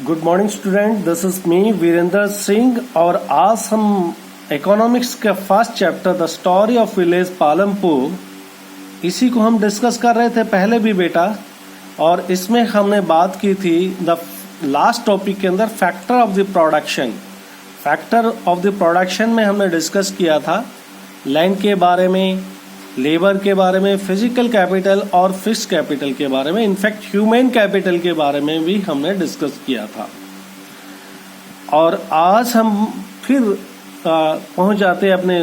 Good morning student, this is me Virendra Singh. और आज हम इकोनॉमिक्स का first chapter the story of village Palampur इसी को हम डिस्कस कर रहे थे पहले भी बेटा। और इसमें हमने बात की थी द लास्ट टॉपिक के अंदर factor of the production. Factor of the production में हमने डिस्कस किया था लैंड के बारे में, लेबर के बारे में, फिजिकल कैपिटल और फिक्स्ड कैपिटल के बारे में, इनफैक्ट ह्यूमन कैपिटल के बारे में भी हमने डिस्कस किया था। और आज हम फिर पहुंच जाते हैं अपने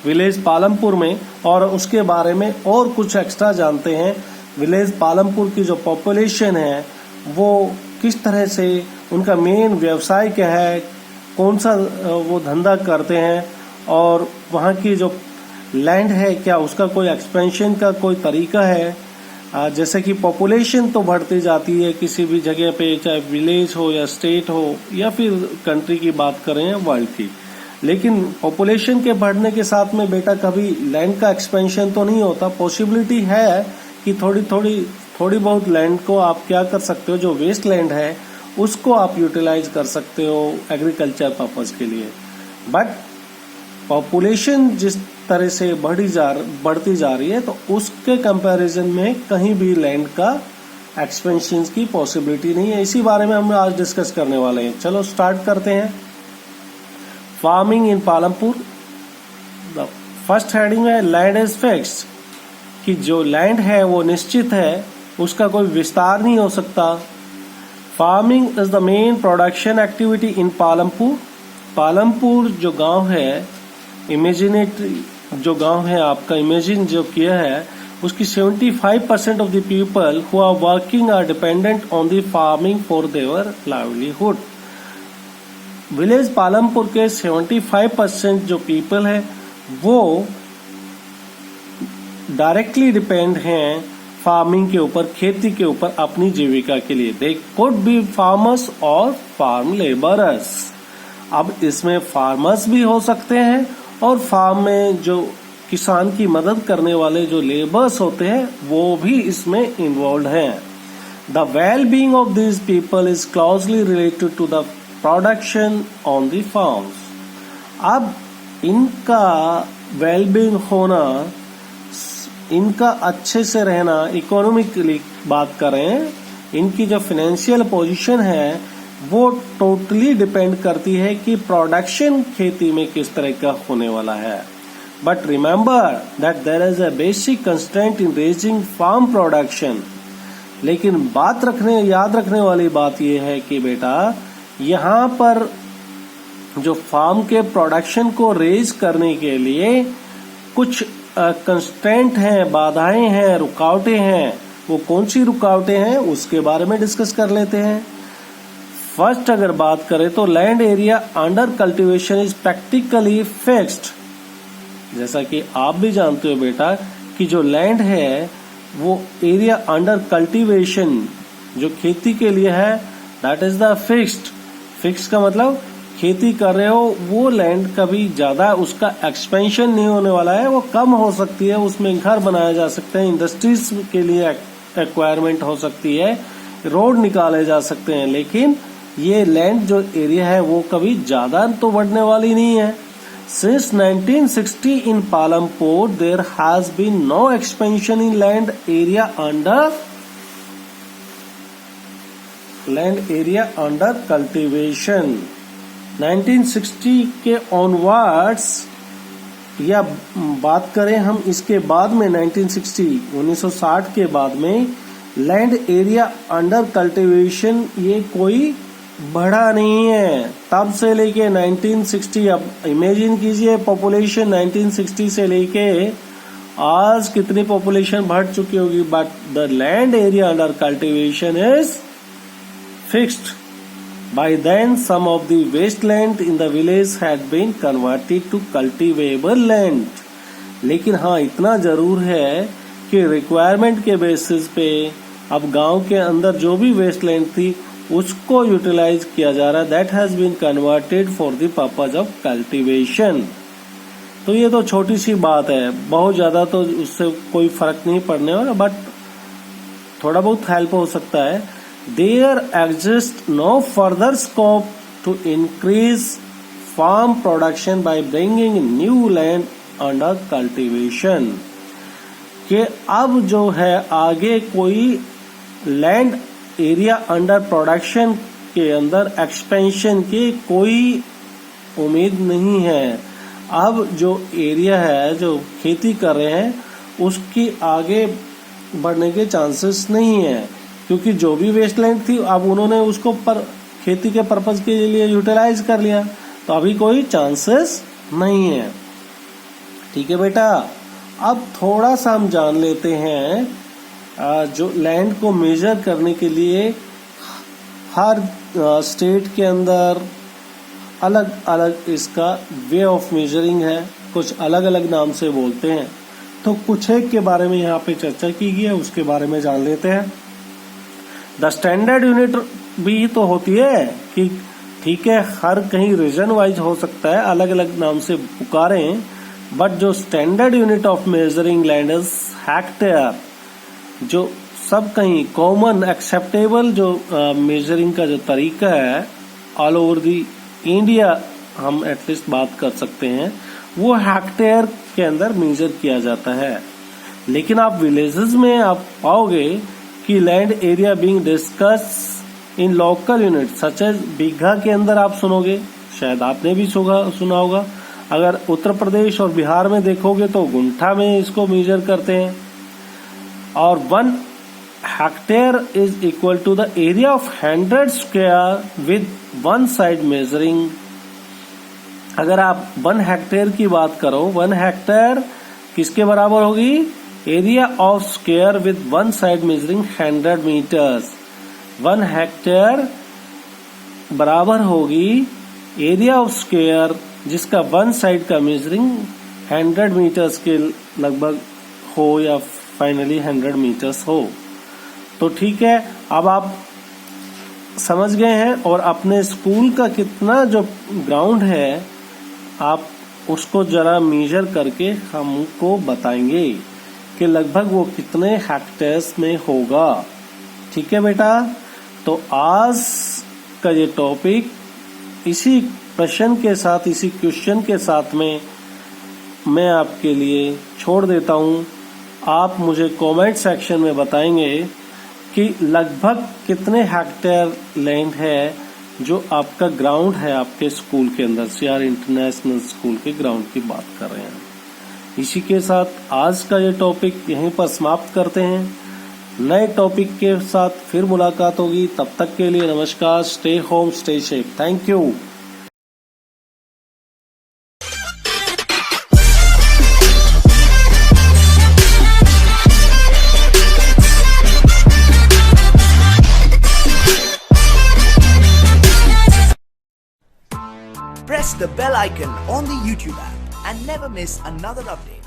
विलेज पालमपुर में और उसके बारे में और कुछ एक्स्ट्रा जानते हैं। विलेज पालमपुर की जो पॉपुलेशन है वो किस तरह से, उनका मेन व्यवसाय क्या है, कौन सा वो धंधा करते हैं, और वहाँ की जो लैंड है क्या उसका कोई एक्सपेंशन का कोई तरीका है। जैसे कि पॉपुलेशन तो बढ़ती जाती है किसी भी जगह पे, चाहे विलेज हो या स्टेट हो या फिर कंट्री की बात करें या वर्ल्ड की, लेकिन पॉपुलेशन के बढ़ने के साथ में बेटा कभी लैंड का एक्सपेंशन तो नहीं होता। पॉसिबिलिटी है कि थोड़ी बहुत लैंड को आप क्या कर सकते हो, जो वेस्ट लैंड है उसको आप यूटिलाइज कर सकते हो एग्रीकल्चर पर्पज के लिए। बट पॉपुलेशन जिस तरह से बढ़ती जा रही है तो उसके कंपैरिजन में कहीं भी लैंड का एक्सपेंशन की पॉसिबिलिटी नहीं है। इसी बारे में हम आज डिस्कस करने वाले हैं। चलो स्टार्ट करते हैं। Farming in Palampur, first heading है लैंड इज फिक्स्ड, कि जो लैंड है वो निश्चित है, उसका कोई विस्तार नहीं हो सकता। Farming is the main production activity in Palampur. Palampur जो गांव है, इमेजिनेटरी जो गांव है आपका, इमेजिन जो किया है, उसकी 75% of the people who are working are dependent on the farming for their livelihood. Village Palampur के 75% जो पीपल है वो डायरेक्टली डिपेंड हैं फार्मिंग के ऊपर, खेती के ऊपर अपनी जीविका के लिए। दे कुड बी फार्मर्स और फार्म लेबरर्स। अब इसमें फार्मर्स भी हो सकते हैं और फार्म में जो किसान की मदद करने वाले जो लेबर्स होते हैं वो भी इसमें इन्वॉल्व हैं। The well being of this people is closely related to the production on the farms. अब इनका वेल बीइंग होना, इनका अच्छे से रहना, इकोनॉमिकली बात करें, इनकी जो फाइनेंशियल पोजीशन है वो टोटली डिपेंड करती है कि प्रोडक्शन खेती में किस तरह का होने वाला है। But remember that there is a basic constraint in raising farm production. लेकिन याद रखने वाली बात यह है कि बेटा यहाँ पर जो फार्म के प्रोडक्शन को रेज करने के लिए कुछ कंस्ट्रेंट हैं, बाधाएं हैं, रुकावटें हैं। वो कौन सी रुकावटें हैं उसके बारे में डिस्कस कर लेते हैं। फर्स्ट अगर बात करें तो land area under cultivation is practically fixed. जैसा कि आप भी जानते हो बेटा कि जो लैंड है वो एरिया अंडर कल्टीवेशन जो खेती के लिए है, that is the fixed. Fix का मतलब खेती कर रहे हो वो लैंड कभी ज्यादा उसका एक्सपेंशन नहीं होने वाला है, वो कम हो सकती है, उसमें घर बनाया जा सकते हैं, इंडस्ट्रीज के लिए एक्वायरमेंट हो सकती है, रोड निकाले जा सकते हैं, लेकिन ये लैंड जो एरिया है वो कभी ज्यादा तो बढ़ने वाली नहीं है। Since 1960 in Palampur there has been no expansion in land area under cultivation. 1960 के ऑनवर्ड्स या बात करें हम इसके बाद में 1960 के बाद में लैंड एरिया अंडर कल्टीवेशन ये कोई बढ़ा नहीं है। तब से लेके 1960, अब इमेजिन कीजिए पॉपुलेशन 1960 से लेके आज कितनी पॉपुलेशन बढ़ चुकी होगी, but the land area under cultivation is fixed. By then, some of the wasteland in the village had been converted to cultivable land. लेकिन हाँ इतना जरूर है कि रिक्वायरमेंट के बेसिस पे अब गांव के अंदर जो भी वेस्टलैंड थी उसको यूटिलाइज किया जा रहा है। That has been converted for the purpose of cultivation. तो ये तो छोटी सी बात है, बहुत ज्यादा तो उससे कोई फर्क नहीं पड़ने वाला, बट थोड़ा बहुत हेल्प हो सकता है। There exist no further scope to increase farm production by bringing new land under cultivation, कि अब जो है आगे कोई लैंड एरिया अंडर प्रोडक्शन के अंदर एक्सपेंशन की कोई उम्मीद नहीं है। अब जो एरिया है जो खेती कर रहे हैं उसकी आगे बढ़ने के चांसेस नहीं है, क्योंकि जो भी वेस्टलैंड थी अब उन्होंने उसको पर खेती के पर्पज के लिए यूटिलाइज कर लिया, तो अभी कोई चांसेस नहीं है। ठीक है बेटा, अब थोड़ा सा हम जान लेते हैं जो लैंड को मेजर करने के लिए हर स्टेट के अंदर अलग अलग इसका वे ऑफ मेजरिंग है, कुछ अलग अलग नाम से बोलते हैं। तो कुछ एक के बारे में यहाँ पे चर्चा की गई है, उसके बारे में जान लेते हैं। द स्टैंडर्ड यूनिट भी तो होती है कि ठीक है हर कहीं रीजन वाइज हो सकता है, अलग अलग नाम से पुकारें, बट जो standard unit of measuring land is hectare, जो सब कहीं कॉमन एक्सेप्टेबल जो मेजरिंग का जो तरीका है ऑल ओवर दी इंडिया हम एटलीस्ट बात कर सकते हैं, वो हेक्टेयर के अंदर मेजर किया जाता है। लेकिन आप विलेजेस में आप पाओगे कि land area being discussed in local unit such as bigha के अंदर आप सुनोगे, शायद आपने भी सुना होगा। अगर उत्तर प्रदेश और बिहार में देखोगे तो गुंठा में इसको मेजर करते हैं, और 1 hectare is equal to the area of 100 square with 1 side measuring. अगर आप 1 हेक्टेयर की बात करो, 1 हेक्टेयर किसके बराबर होगी? Area of square with 1 side measuring 100 metres. 1 hectare बराबर होगी एरिया ऑफ स्क्वायर जिसका 1 साइड का मेजरिंग 100 मीटर्स के लगभग हो या फाइनली 100 मीटर्स हो। तो ठीक है, अब आप समझ गए हैं, और अपने स्कूल का कितना जो ग्राउंड है आप उसको जरा मेजर करके हमको बताएंगे कि लगभग वो कितने हेक्टेयर्स में होगा। ठीक है बेटा, तो आज का ये टॉपिक इसी प्रश्न के साथ, इसी क्वेश्चन के साथ में मैं आपके लिए छोड़ देता हूं। आप मुझे कमेंट सेक्शन में बताएंगे कि लगभग कितने हेक्टेयर लैंड है जो आपका ग्राउंड है आपके स्कूल के अंदर। सीआर इंटरनेशनल स्कूल के ग्राउंड की बात कर रहे हैं। इसी के साथ आज का ये टॉपिक यहीं पर समाप्त करते हैं। नए टॉपिक के साथ फिर मुलाकात होगी, तब तक के लिए नमस्कार। Stay home, stay safe. Thank you. Press the bell icon on the YouTube app and never miss another update.